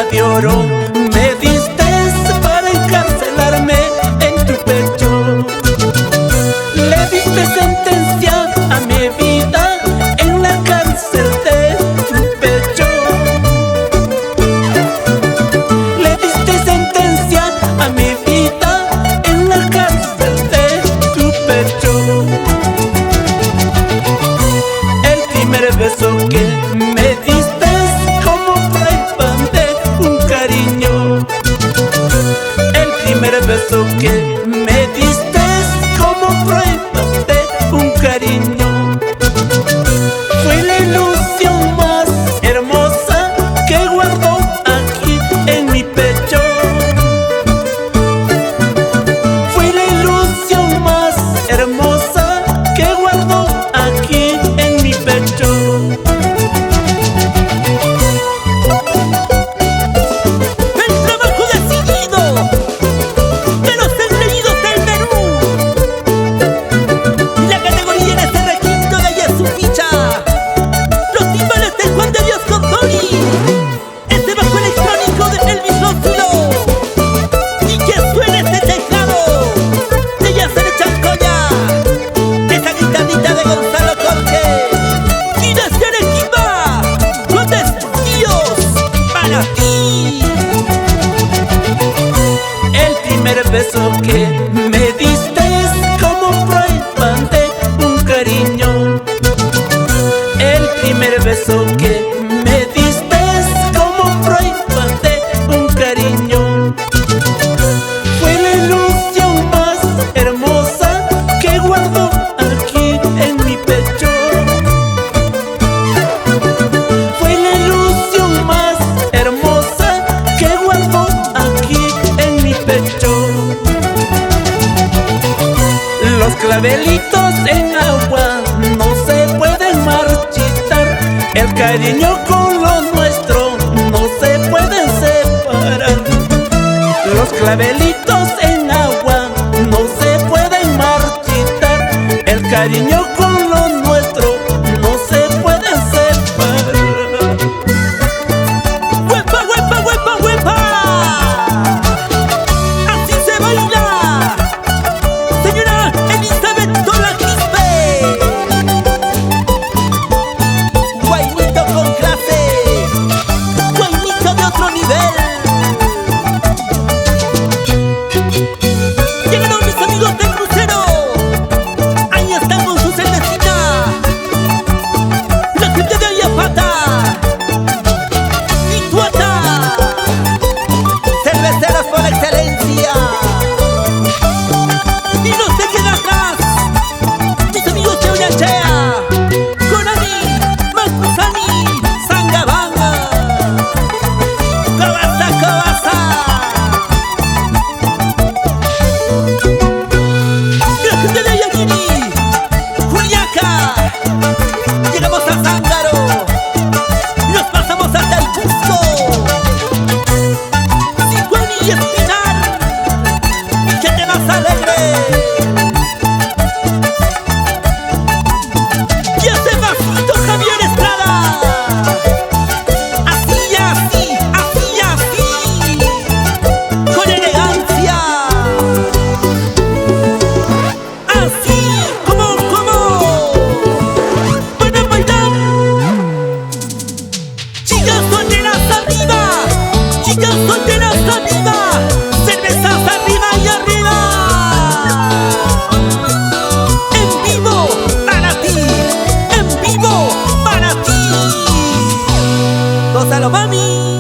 medalla de oro me diste para encarcelarme en tu pecho. Le diste sentencia a mi vida en la cárcel de tu pecho. Le diste sentencia a mi vida en la cárcel de tu pecho. El primer beso que me diste como prueba de un cariño. El primer beso que me diste como prueba de un cariño. Fue la ilusión más hermosa que guardo aquí en mi pecho. Fue la ilusión más hermosa que guardo aquí en mi pecho. El trabajo decidido de los engreídos del Perú. La categoría en este requinto de ella es su ficha. Los timbales de Juan de Dios Condori. Este bajo electrónico de Elvis Rosilo. Y que suene este teclado de Yacer Chancoya. Esa guitarrita de Gonzalo Jorge. Y desde Arequipa, con Dios para ti. El primer beso que me diste como prueba de un cariño. El primer beso que me diste como prueba de un cariño. Fue la ilusión más hermosa que guardo aquí en mi pecho. Fue la ilusión más hermosa que guardo aquí en mi pecho. Los clavelitos en agua no se pueden marchitar. El cariño con lo nuestro no se pueden separar. Los clavelitos en agua no se pueden marchitar. El cariño con lo nuestro no se pueden separar. ¡Huepa, huepa, huepa, huepa! ¡Así se baila! Señora Elizabeth Tola Quispe. Guainito con clase. Guainito de otro nivel. Llegaron mis amigos del crucero. Ahí están con su cervecita. La gente de Ayapata. Ituata, cerveceros por excelencia. Y no se queda atrás mis amigos de Oñachea, Conani, Macusani, Sangabanga, Cobasa, Cobasa. La gente de Ayaguiri, Juliaca. Llegamos a Zángaro. Nos pasamos hasta el Cusco. Sicuani y Espinar. Gente más alegre. Y hace pasito Javier Estrada. Así, así, así, así. Con elegancia. Así, como. Van a bailar. Chicas solteras arriba, chicas solteras arriba, cervezas arriba y arriba. En vivo para ti, en vivo para ti. Gózalo, mami.